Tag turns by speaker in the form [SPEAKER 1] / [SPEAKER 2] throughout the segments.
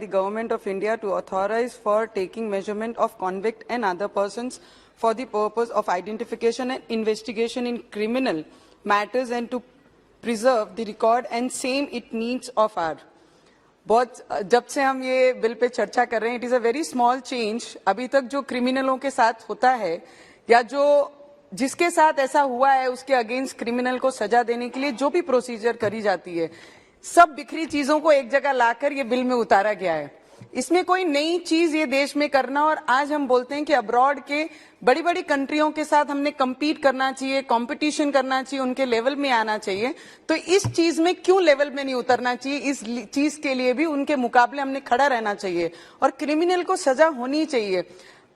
[SPEAKER 1] the Government of India to authorize for taking measurement of convict and other persons for the purpose of identification and investigation in criminal matters and to preserve the record and same it needs of our. बहुत जब से हम ये bill pay चर्चा कर रहे हैं, it is a very small change. अभी तक जो क्रिमिनलों के साथ होता है या जो जिसके साथ ऐसा हुआ है उसके अगेंस्ट क्रिमिनल को सजा देने के लिए जो भी प्रोसीजर करी जाती है, सब बिखरी चीजों को एक जगह लाकर ये बिल में उतारा गया है. इसमें कोई नई चीज ये देश में करना, और आज हम बोलते हैं कि अब्रॉड के बड़ी बड़ी कंट्रियों के साथ हमने compete करना चाहिए, कंपटीशन करना चाहिए, उनके लेवल में आना चाहिए. तो इस चीज में क्यों लेवल में नहीं उतरना चाहिए? इस चीज के लिए भी उनके मुकाबले हमने खड़ा रहना चाहिए और क्रिमिनल को सजा होनी चाहिए.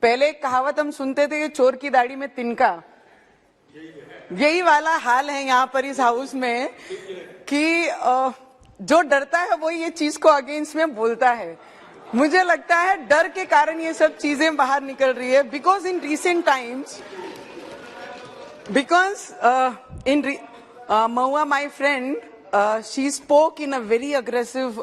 [SPEAKER 1] पहले कहावत हम सुनते थे कि चोर की दाढ़ी में तिनका, यही वाला हाल है यहाँ पर इस हाउस में कि जो डरता है वो ये चीज को अगेंस्ट में बोलता है. मुझे लगता है डर के कारण ये सब चीजें बाहर निकल रही है. Because in recent times, Mahua, my friend, she spoke in a very aggressive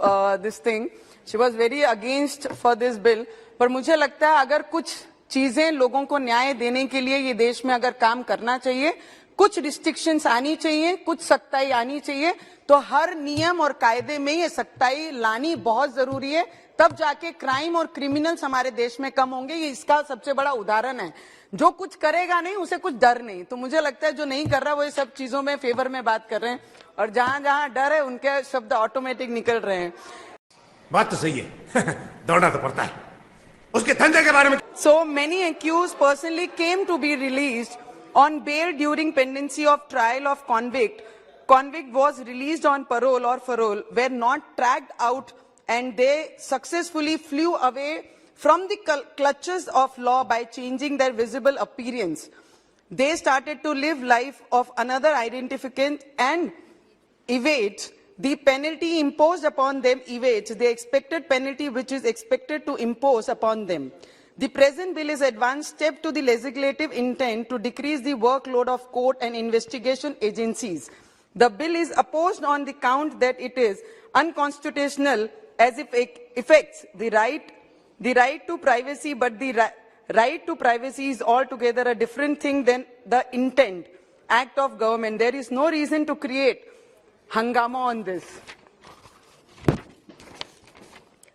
[SPEAKER 1] this thing. She was very against for this bill. पर मुझे लगता है अगर कुछ चीजें लोगों को न्याय देने के लिए ये देश में अगर काम करना चाहिए, कुछ रिस्ट्रिक्शंस आनी चाहिए, कुछ सख्ताई आनी चाहिए, तो हर नियम और कायदे में ये सख्ताई लानी बहुत जरूरी है. तब जाके क्राइम और क्रिमिनल्स हमारे देश में कम होंगे. ये इसका सबसे बड़ा उदाहरण है. जो कुछ करेगा नहीं उसे कुछ डर नहीं. तो मुझे लगता है जो नहीं कर रहा वो ये सब चीजों में फेवर में बात कर रहे हैं, और जहां जहां डर है उनके शब्द ऑटोमेटिक निकल रहे हैं.
[SPEAKER 2] बात तो सही है. दौड़ना तो पड़ता है. उसके धंधे के बारे में.
[SPEAKER 1] So many accused personally came to be released on bail during pendency of trial of convict. Convict was released on parole or parole, were not tracked out, and they successfully flew away from the clutches of law by changing their visible appearance. They started to live life of another identificant and evade the penalty imposed upon them, evades the expected penalty which is expected to impose upon them. The present bill is advanced step to the legislative intent to decrease the workload of court and investigation agencies. The bill is opposed on the count that it is unconstitutional as if it affects the right to privacy, but the right to privacy is altogether a different thing than the intent act of government. There is no reason to create hangama on this.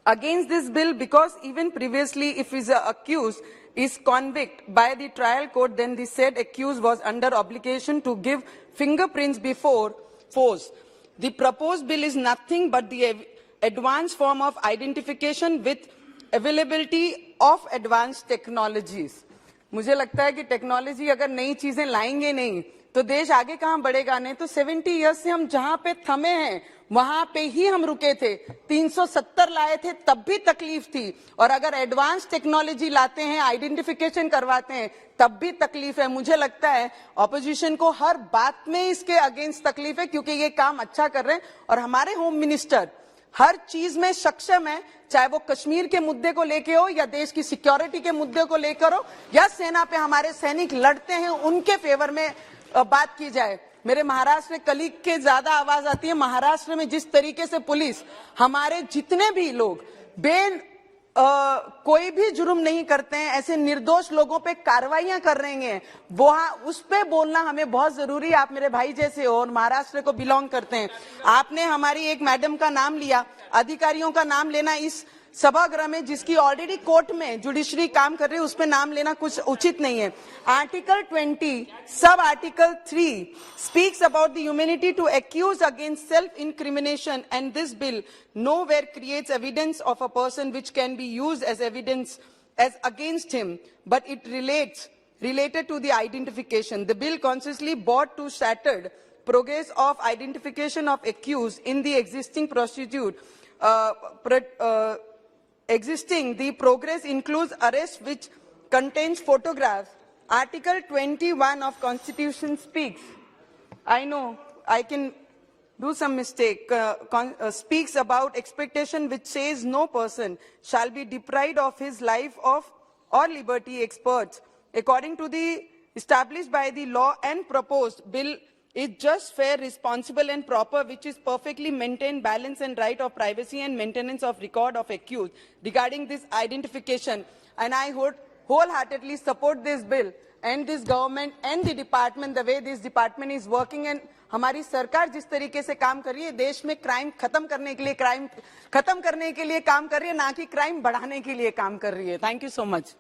[SPEAKER 1] Against this bill, because even previously if is accused is convicted by the trial court, then the said accused was under obligation to give fingerprints before force. The proposed bill is nothing but the advanced form of identification with availability of advanced technologies. मुझे लगता है कि technology अगर नई चीजें लाएंगे नहीं तो देश आगे कहां बढ़ेगा. नहीं तो 70 इयर्स से हम जहां पे थमे हैं वहां पे ही हम रुके थे. 370 लाए थे तब भी तकलीफ थी, और अगर एडवांस टेक्नोलॉजी लाते हैं, आइडेंटिफिकेशन करवाते हैं, तब भी तकलीफ है. मुझे लगता है ऑपोजिशन को हर बात में इसके अगेंस्ट तकलीफ है, क्योंकि ये काम अच्छा कर रहे हैं और हमारे होम मिनिस्टर हर चीज में सक्षम है. चाहे वो कश्मीर के मुद्दे को लेके हो या देश की सिक्योरिटी के मुद्दे को लेकर हो या सेना पे हमारे सैनिक लड़ते हैं उनके फेवर में बात की जाए. मेरे महाराष्ट्र में कलीग के ज्यादा आवाज आती है. महाराष्ट्र में जिस तरीके से पुलिस हमारे जितने भी लोग कोई भी जुर्म नहीं करते हैं, ऐसे निर्दोष लोगों पे कार्रवाइयां कर रहे हैं, वहां उस पे बोलना हमें बहुत जरूरी है. आप मेरे भाई जैसे हो और महाराष्ट्र को बिलोंग करते हैं. आपने हमारी एक मैडम का नाम लिया, अधिकारियों का नाम लेना इस सभागृह में जिसकी ऑलरेडी कोर्ट में जुडिशरी काम कर रही है, उस पे नाम लेना कुछ उचित नहीं है. Article 20 sub article 3 speaks about the immunity to accuse against self-incrimination, and this bill nowhere creates evidence of a person which can be used as evidence as against him, but it related to the identification. The bill consciously brought to shattered progress of identification of accused in the existing procedure. The progress includes arrest which contains photographs. Article 21 of Constitution speaks. I know I can do some mistake. Speaks about expectation which says no person shall be deprived of his life or liberty. Experts, according to the established by the law and proposed bill, is just, fair, responsible and proper, which is perfectly maintained balance and right of privacy and maintenance of record of accused regarding this identification. And I would wholeheartedly support this bill and this government and the department, the way this department is working, and हमारी सरकार जिस तरीके से काम कर रही है, देश में क्राइम खत्म करने के लिए काम कर रही है, ना कि क्राइम बढ़ाने के लिए काम कर रही है. Thank you so much.